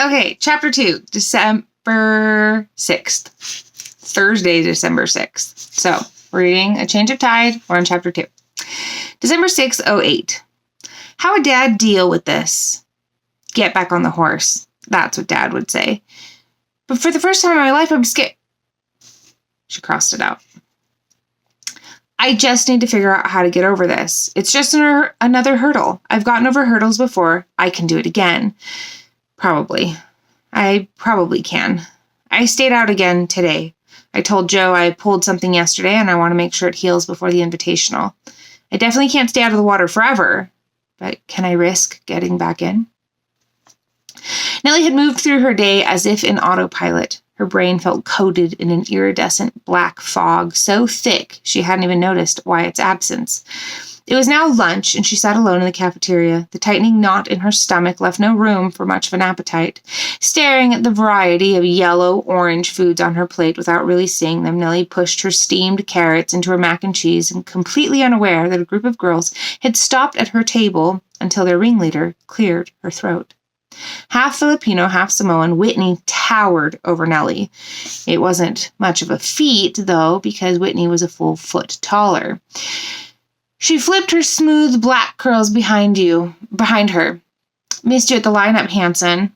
Okay, chapter 2, December 6th. Thursday, December 6th. So, we're reading A Change of Tide. We're on chapter 2. December 6th, 08. How would Dad deal with this? Get back on the horse. That's what Dad would say. But for the first time in my life, I'm scared. She crossed it out. I just need to figure out how to get over this. It's just another hurdle. I've gotten over hurdles before. I can do it again. Probably. I probably can. I stayed out again today. I told Joe I pulled something yesterday and I want to make sure it heals before the invitational. I definitely can't stay out of the water forever, but can I risk getting back in? Nellie had moved through her day as if in autopilot. Her brain felt coated in an iridescent black fog so thick she hadn't even noticed Wyatt's absence. It was now lunch, and she sat alone in the cafeteria. The tightening knot in her stomach left no room for much of an appetite. Staring at the variety of yellow-orange foods on her plate without really seeing them, Nellie pushed her steamed carrots into her mac and cheese, and completely unaware that a group of girls had stopped at her table until their ringleader cleared her throat. Half Filipino, half Samoan, Whitney towered over Nellie. It wasn't much of a feat, though, because Whitney was a full foot taller. She flipped her smooth black curls behind her. Missed you at the lineup, Hanson.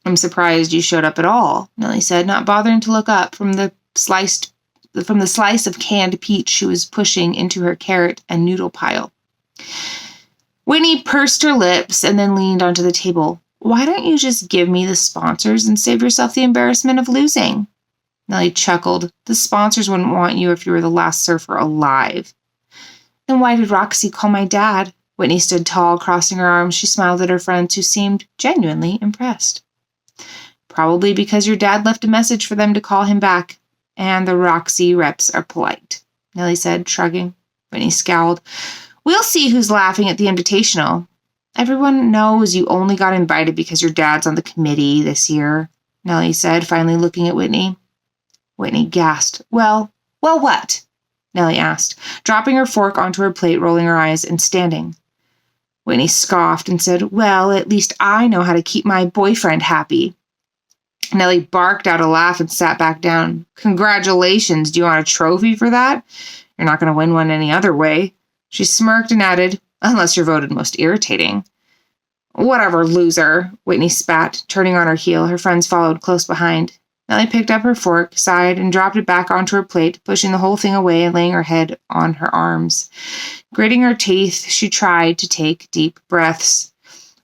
I'm surprised you showed up at all, Nellie said, not bothering to look up from the slice of canned peach she was pushing into her carrot and noodle pile. Whitney pursed her lips and then leaned onto the table. Why don't you just give me the sponsors and save yourself the embarrassment of losing? Nellie chuckled. The sponsors wouldn't want you if you were the last surfer alive. Then why did Roxy call my dad? Whitney stood tall, crossing her arms. She smiled at her friends, who seemed genuinely impressed. Probably because your dad left a message for them to call him back, and the Roxy reps are polite, Nellie said, shrugging. Whitney scowled. We'll see who's laughing at the invitational. Everyone knows you only got invited because your dad's on the committee this year, Nellie said, finally looking at Whitney. Whitney gasped. Well, what? Nellie asked, dropping her fork onto her plate, rolling her eyes, and standing. Whitney scoffed and said, well, at least I know how to keep my boyfriend happy. Nellie barked out a laugh and sat back down. Congratulations, do you want a trophy for that? You're not going to win one any other way. She smirked and added, unless you're voted most irritating. Whatever, loser, Whitney spat, turning on her heel. Her friends followed close behind. Nellie picked up her fork, sighed, and dropped it back onto her plate, pushing the whole thing away and laying her head on her arms. Gritting her teeth, she tried to take deep breaths.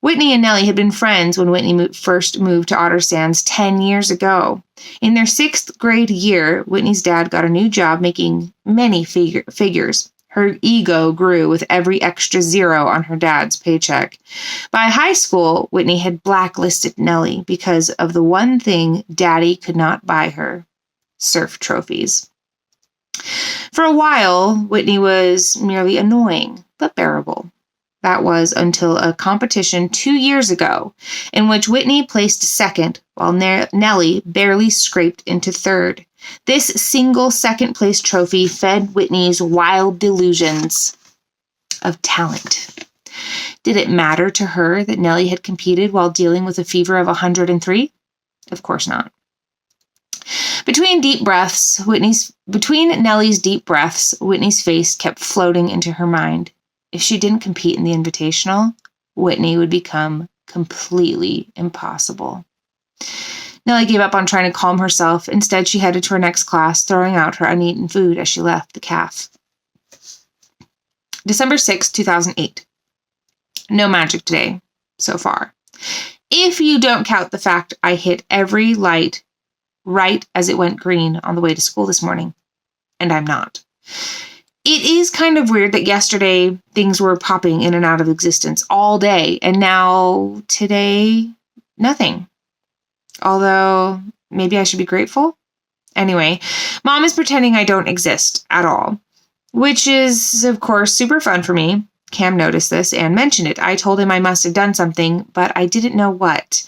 Whitney and Nellie had been friends when Whitney first moved to Otter Sands 10 years ago. In their 6th grade year, Whitney's dad got a new job making many figures. Her ego grew with every extra zero on her dad's paycheck. By high school, Whitney had blacklisted Nellie because of the one thing Daddy could not buy her: surf trophies. For a while, Whitney was merely annoying, but bearable. That was until a competition 2 years ago, in which Whitney placed second, while Nellie barely scraped into third. This single second-place trophy fed Whitney's wild delusions of talent. Did it matter to her that Nellie had competed while dealing with a fever of 103? Of course not. Between Nellie's deep breaths, Whitney's face kept floating into her mind. If she didn't compete in the invitational, Whitney would become completely impossible. Nellie gave up on trying to calm herself. Instead, she headed to her next class, throwing out her uneaten food as she left the caf. December 6, 2008. No magic today, so far. If you don't count the fact I hit every light right as it went green on the way to school this morning. And I'm not. It is kind of weird that yesterday things were popping in and out of existence all day, and now today, nothing. Although, maybe I should be grateful? Anyway, Mom is pretending I don't exist at all, which is, of course, super fun for me. Cam noticed this and mentioned it. I told him I must have done something, but I didn't know what,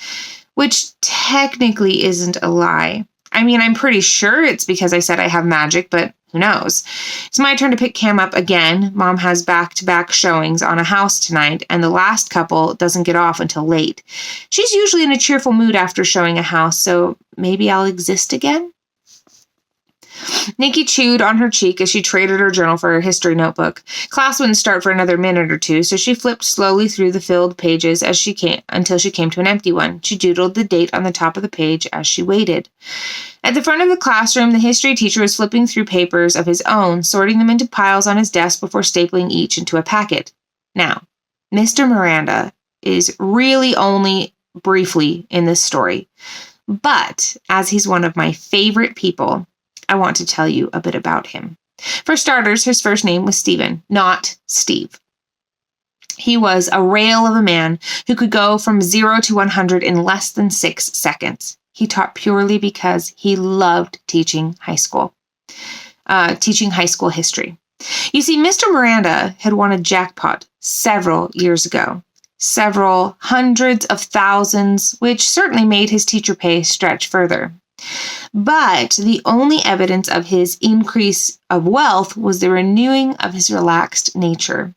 which technically isn't a lie. I mean, I'm pretty sure it's because I said I have magic, but Who knows? It's my turn to pick Cam up again. Mom has back-to-back showings on a house tonight, and the last couple doesn't get off until late. She's usually in a cheerful mood after showing a house, so maybe I'll exist again? Nikki chewed on her cheek as she traded her journal for her history notebook. Class wouldn't start for another minute or two, so she flipped slowly through the filled pages until she came to an empty one. She doodled the date on the top of the page as she waited. At the front of the classroom, the history teacher was flipping through papers of his own, sorting them into piles on his desk before stapling each into a packet. Now, Mr. Miranda is really only briefly in this story, but as he's one of my favorite people, I want to tell you a bit about him. For starters, his first name was Stephen, not Steve. He was a rail of a man who could go from 0 to 100 in less than 6 seconds. He taught purely because he loved teaching high school history. You see, Mr. Miranda had won a jackpot several years ago. Several hundreds of thousands, which certainly made his teacher pay stretch further. But the only evidence of his increase of wealth was the renewing of his relaxed nature.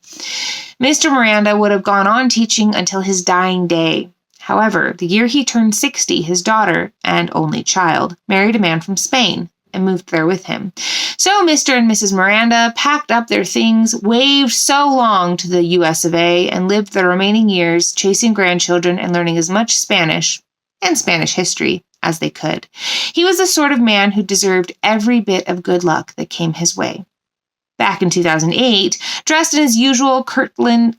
Mr. Miranda would have gone on teaching until his dying day. However, the year he turned 60, his daughter, and only child, married a man from Spain and moved there with him. So Mr. and Mrs. Miranda packed up their things, waved so long to the US of A, and lived the remaining years chasing grandchildren and learning as much Spanish and Spanish history as they could. He was the sort of man who deserved every bit of good luck that came his way. Back in 2008, dressed in his usual Kirkland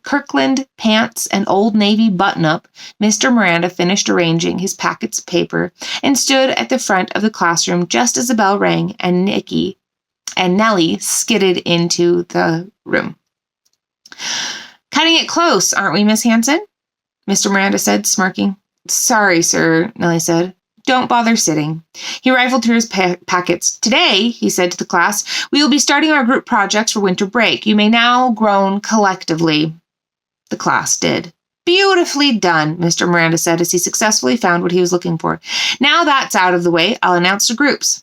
pants and Old Navy button-up, Mr. Miranda finished arranging his packets of paper and stood at the front of the classroom just as the bell rang and Nellie skidded into the room. "Cutting it close, aren't we, Miss Hanson?" Mr. Miranda said, smirking. "Sorry, sir," Nellie said. "Don't bother sitting." He rifled through his packets. "Today," he said to the class, "we will be starting our group projects for winter break. You may now groan collectively." The class did. "Beautifully done," Mr. Miranda said as he successfully found what he was looking for. "Now that's out of the way, I'll announce the groups."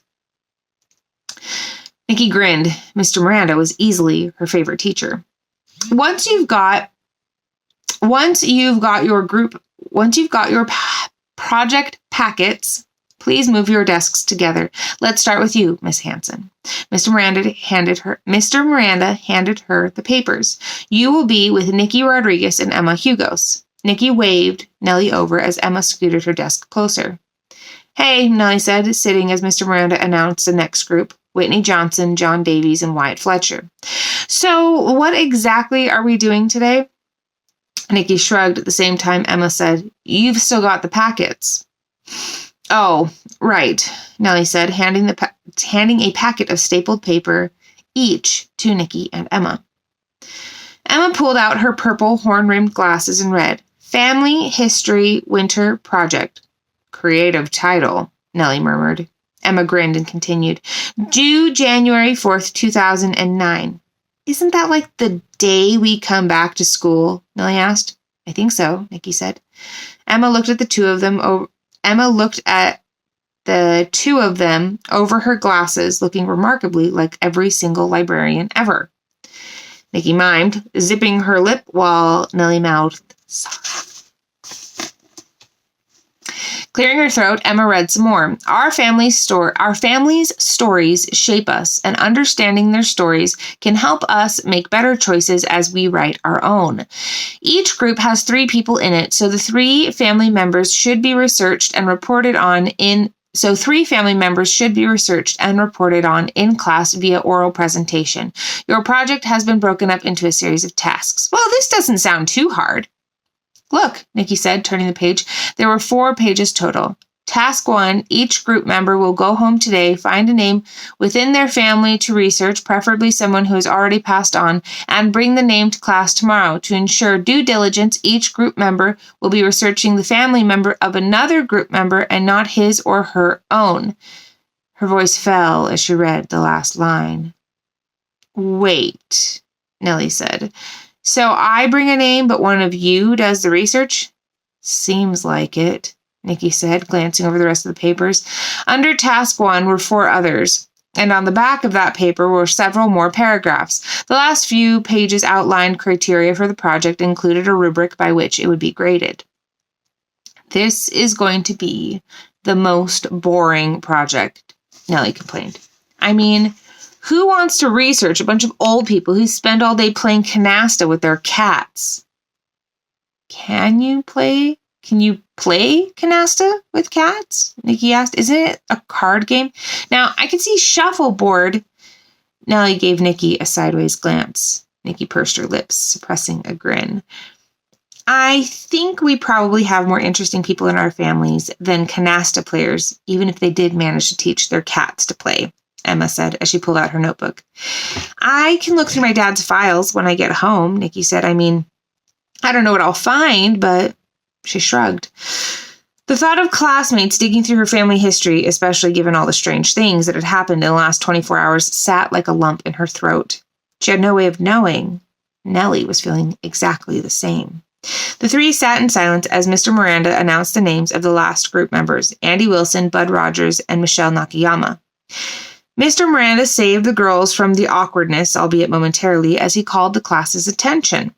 Nikki grinned. Mr. Miranda was easily her favorite teacher. Once you've got your project packets, please move your desks together. Let's start with you, Miss Hanson. Mr. Miranda handed her the papers. "You will be with Nikki Rodriguez and Emma Hugos." Nikki waved Nellie over as Emma scooted her desk closer. "Hey," Nellie said, sitting as Mr. Miranda announced the next group: Whitney Johnson, John Davies, and Wyatt Fletcher. "So what exactly are we doing today?" Nikki shrugged. At the same time, Emma said, "You've still got the packets." "Oh, right," Nellie said, handing a packet of stapled paper each to Nikki and Emma. Emma pulled out her purple horn-rimmed glasses and read, "Family History Winter Project." "Creative title," Nellie murmured. Emma grinned and continued, "Due January 4th, 2009. "Isn't that like the day we come back to school?" Nellie asked. "I think so," Nikki said. Emma looked at the two of them over her glasses, looking remarkably like every single librarian ever. Nikki mimed, zipping her lip while Nellie mouthed, "Sorry." Clearing her throat, Emma read some more. Our family's stories shape us, and understanding their stories can help us make better choices as we write our own. Each group has 3 people in it, so 3 family members should be researched and reported on in class via oral presentation. Your project has been broken up into a series of tasks. Well, this doesn't sound too hard. "Look," Nikki said, turning the page. There were 4 pages total. Task 1, each group member will go home today, find a name within their family to research, preferably someone who has already passed on, and bring the name to class tomorrow. To ensure due diligence, each group member will be researching the family member of another group member and not his or her own. Her voice fell as she read the last line. "Wait," Nellie said. "So I bring a name, but one of you does the research?" "Seems like it," Nikki said, glancing over the rest of the papers. Under task 1 were 4 others. And on the back of that paper were several more paragraphs. The last few pages outlined criteria for the project and included a rubric by which it would be graded. This is going to be the most boring project, Nellie complained. I mean, who wants to research a bunch of old people who spend all day playing canasta with their cats? Can you play canasta with cats? Nikki asked. Isn't it a card game? Now, I can see shuffleboard. Nellie gave Nikki a sideways glance. Nikki pursed her lips, suppressing a grin. I think we probably have more interesting people in our families than canasta players, even if they did manage to teach their cats to play, Emma said as she pulled out her notebook. I can look through my dad's files when I get home, Nikki said. I mean, I don't know what I'll find, but she shrugged. The thought of classmates digging through her family history, especially given all the strange things that had happened in the last 24 hours, sat like a lump in her throat. She had no way of knowing. Nellie was feeling exactly the same. The three sat in silence as Mr. Miranda announced the names of the last group members, Andy Wilson, Bud Rogers, and Michelle Nakayama. Mr. Miranda saved the girls from the awkwardness, albeit momentarily, as he called the class's attention.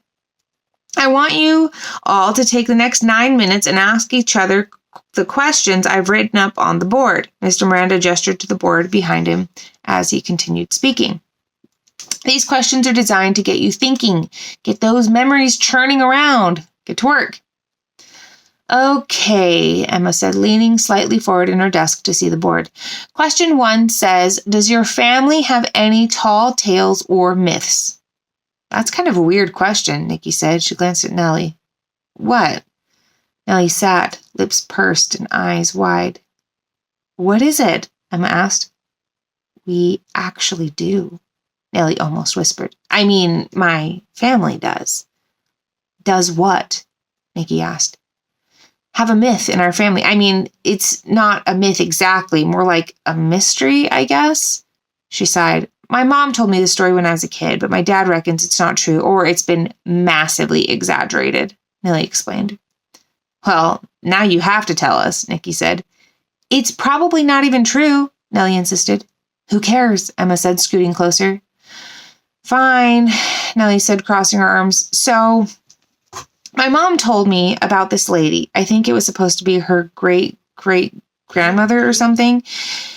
I want you all to take the next 9 minutes and ask each other the questions I've written up on the board. Mr. Miranda gestured to the board behind him as he continued speaking. These questions are designed to get you thinking, get those memories churning around. Get to work. Okay, Emma said, leaning slightly forward in her desk to see the board. Question 1 says, does your family have any tall tales or myths? That's kind of a weird question, Nikki said. She glanced at Nellie. What? Nellie sat, lips pursed and eyes wide. What is it? Emma asked. We actually do, Nellie almost whispered. I mean, my family does. Does what? Nikki asked. Have a myth in our family. I mean, it's not a myth exactly, more like a mystery, I guess. She sighed. My mom told me the story when I was a kid, but my dad reckons it's not true, or it's been massively exaggerated, Nellie explained. Well, now you have to tell us, Nikki said. It's probably not even true, Nellie insisted. Who cares? Emma said, scooting closer. Fine, Nellie said, crossing her arms. So, my mom told me about this lady. I think it was supposed to be her great-great-grandmother or something.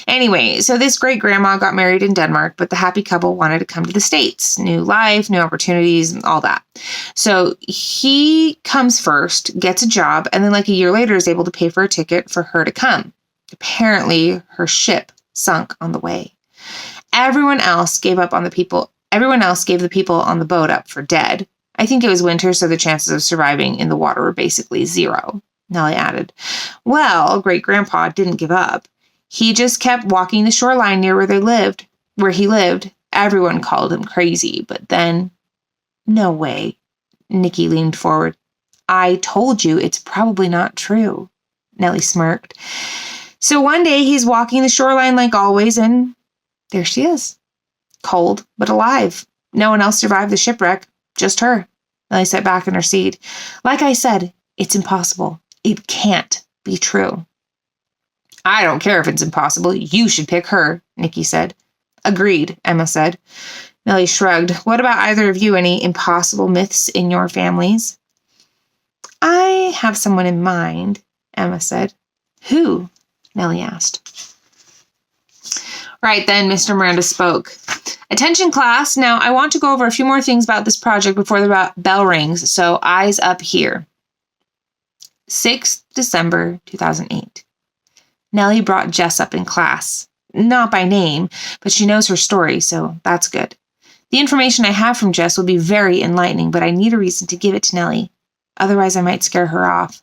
Anyway, so this great-grandma got married in Denmark, but the happy couple wanted to come to the States. New life, new opportunities, and all that. So he comes first, gets a job, and then like a year later is able to pay for a ticket for her to come. Apparently, her ship sunk on the way. Everyone else gave the people on the boat up for dead. I think it was winter, so the chances of surviving in the water were basically 0, Nellie added. Well, great-grandpa didn't give up. He just kept walking the shoreline near where he lived. Everyone called him crazy, but then... No way. Nikki leaned forward. I told you it's probably not true, Nellie smirked. So one day he's walking the shoreline like always, and there she is. Cold, but alive. No one else survived the shipwreck. Just her. Nellie sat back in her seat. Like I said, it's impossible. It can't be true. I don't care if it's impossible. You should pick her, Nikki said. Agreed, Emma said. Nellie shrugged. What about either of you? Any impossible myths in your families? I have someone in mind, Emma said. Who? Nellie asked. Right then, Mr. Miranda spoke. Attention, class. Now, I want to go over a few more things about this project before the bell rings, so eyes up here. 6th December 2008. Nellie brought Jess up in class. Not by name, but she knows her story, so that's good. The information I have from Jess will be very enlightening, but I need a reason to give it to Nellie. Otherwise, I might scare her off.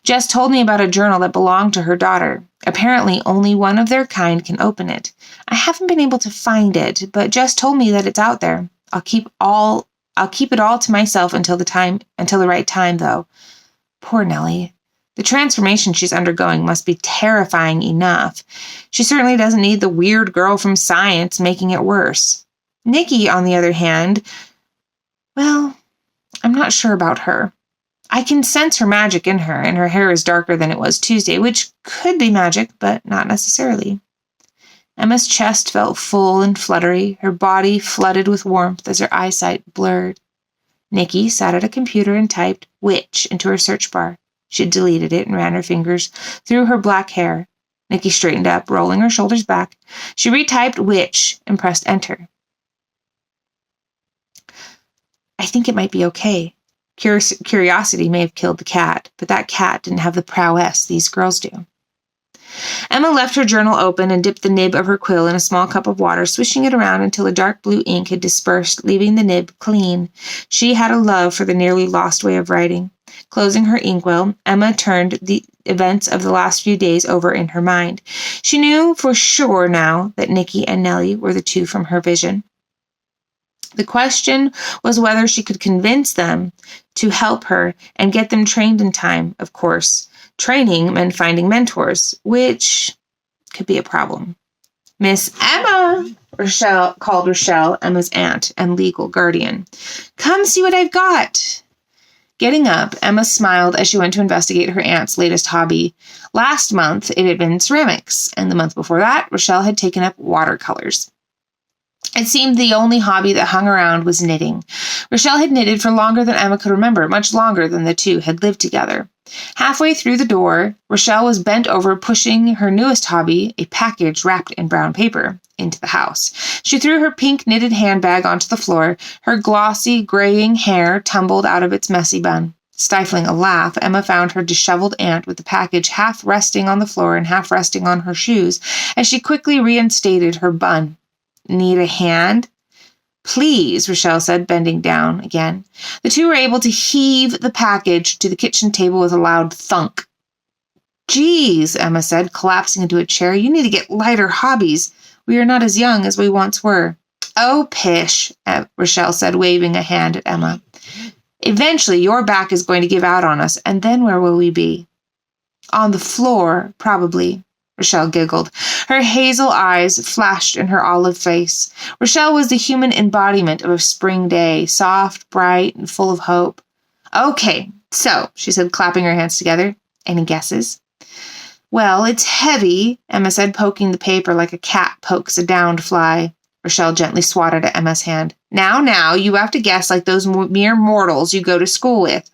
Jess told me about a journal that belonged to her daughter. Apparently, only one of their kind can open it. I haven't been able to find it, but Jess told me that it's out there. I'll keep it all to myself until the right time, though. Poor Nellie. The transformation she's undergoing must be terrifying enough. She certainly doesn't need the weird girl from science making it worse. Nikki, on the other hand, well, I'm not sure about her. I can sense her magic in her, and her hair is darker than it was Tuesday, which could be magic, but not necessarily. Emma's chest felt full and fluttery, her body flooded with warmth as her eyesight blurred. Nikki sat at a computer and typed "witch" into her search bar. She deleted it and ran her fingers through her black hair. Nikki straightened up, rolling her shoulders back. She retyped "witch" and pressed enter. I think it might be okay. Curiosity may have killed the cat, but that cat didn't have the prowess these girls do. Emma left her journal open and dipped the nib of her quill in a small cup of water, swishing it around until a dark blue ink had dispersed, leaving the nib clean. She had a love for the nearly lost way of writing. Closing her inkwell, Emma turned the events of the last few days over in her mind. She knew for sure now that Nikki and Nellie were the two from her vision. The question was whether she could convince them to help her and get them trained in time, of course. Training meant finding mentors, which could be a problem. Miss Emma, called Rochelle, Emma's aunt and legal guardian. Come see what I've got. Getting up, Emma smiled as she went to investigate her aunt's latest hobby. Last month, it had been ceramics, and the month before that, Rochelle had taken up watercolors. It seemed the only hobby that hung around was knitting. Rochelle had knitted for longer than Emma could remember, much longer than the two had lived together. Halfway through the door, Rochelle was bent over pushing her newest hobby, a package wrapped in brown paper, into the house. She threw her pink knitted handbag onto the floor. Her glossy, graying hair tumbled out of its messy bun. Stifling a laugh, Emma found her disheveled aunt with the package half resting on the floor and half resting on her shoes as she quickly reinstated her bun. Need a hand? Please, Rochelle said, bending down again. The two were able to heave the package to the kitchen table with a loud thunk. Geez, Emma said, collapsing into a chair. You need to get lighter hobbies. We are not as young as we once were. Oh, pish, Rochelle said, waving a hand at Emma. Eventually, your back is going to give out on us, and then where will we be? On the floor, probably. Rochelle giggled. Her hazel eyes flashed in her olive face. Rochelle was the human embodiment of a spring day, soft, bright, and full of hope. Okay, so, she said, clapping her hands together. Any guesses? Well, it's heavy, Emma said, poking the paper like a cat pokes a downed fly. Rochelle gently swatted at Emma's hand. Now, you have to guess like those mere mortals you go to school with.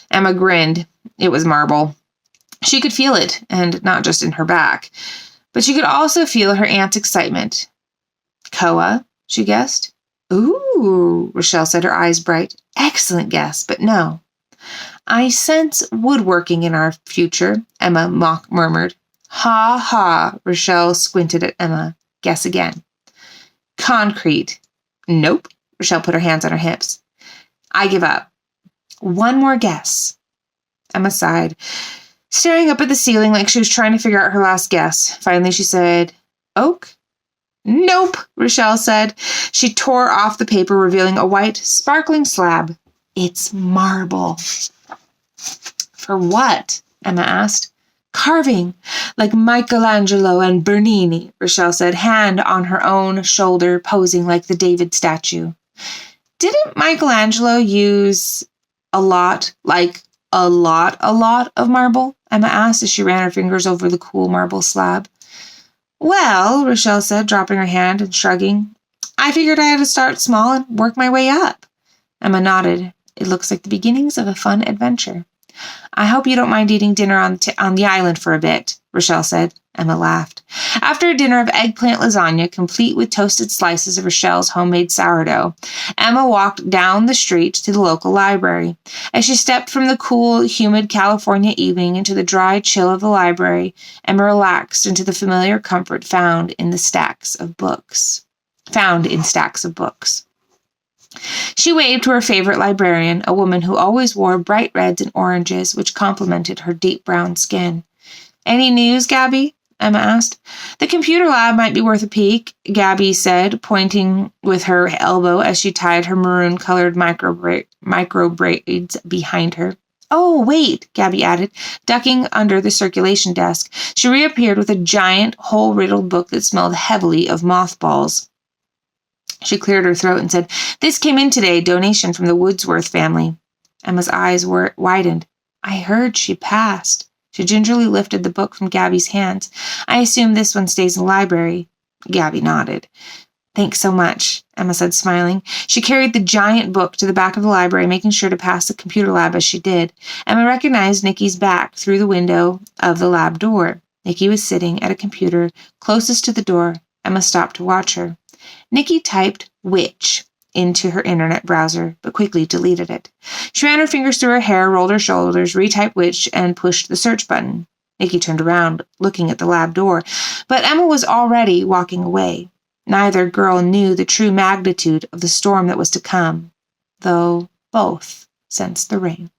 Emma grinned. It was marble. She could feel it, and not just in her back. But she could also feel her aunt's excitement. Koa, she guessed. Ooh, Rochelle said, her eyes bright. Excellent guess, but no. I sense woodworking in our future, Emma murmured. Ha ha, Rochelle squinted at Emma. Guess again. Concrete. Nope, Rochelle put her hands on her hips. I give up. One more guess. Emma sighed, staring up at the ceiling like she was trying to figure out her last guess. Finally, she said, oak? Nope, Rochelle said. She tore off the paper, revealing a white, sparkling slab. It's marble. For what? Emma asked. Carving, like Michelangelo and Bernini, Rochelle said, hand on her own shoulder, posing like the David statue. Didn't Michelangelo use a lot of marble? Emma asked as she ran her fingers over the cool marble slab. Well, Rochelle said, dropping her hand and shrugging. I figured I had to start small and work my way up. Emma nodded. It looks like the beginnings of a fun adventure. I hope you don't mind eating dinner on the island for a bit, Rochelle said. Emma laughed. After a dinner of eggplant lasagna, complete with toasted slices of Rochelle's homemade sourdough, Emma walked down the street to the local library. As she stepped from the cool, humid California evening into the dry chill of the library, Emma relaxed into the familiar comfort found in stacks of books. She waved to her favorite librarian, a woman who always wore bright reds and oranges, which complemented her deep brown skin. Any news, Gabby? Emma asked. The computer lab might be worth a peek, Gabby said, pointing with her elbow as she tied her maroon-colored micro braids behind her. Oh, wait, Gabby added, ducking under the circulation desk. She reappeared with a giant, hole-riddled book that smelled heavily of mothballs. She cleared her throat and said, This came in today, donation from the Woodsworth family. Emma's eyes widened. I heard she passed. She gingerly lifted the book from Gabby's hands. I assume this one stays in the library. Gabby nodded. Thanks so much, Emma said, smiling. She carried the giant book to the back of the library, making sure to pass the computer lab as she did. Emma recognized Nikki's back through the window of the lab door. Nikki was sitting at a computer closest to the door. Emma stopped to watch her. Nikki typed witch into her internet browser, but quickly deleted it. She ran her fingers through her hair, rolled her shoulders, retyped witch, and pushed the search button. Nikki turned around, looking at the lab door, but Emma was already walking away. Neither girl knew the true magnitude of the storm that was to come, though both sensed the rain.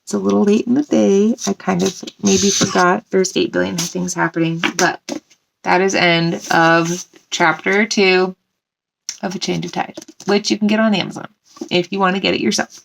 It's a little late in the day. I kind of maybe forgot there's 8 billion things happening, but that is end of chapter 2 of A Change of Tide, which you can get on Amazon if you want to get it yourself.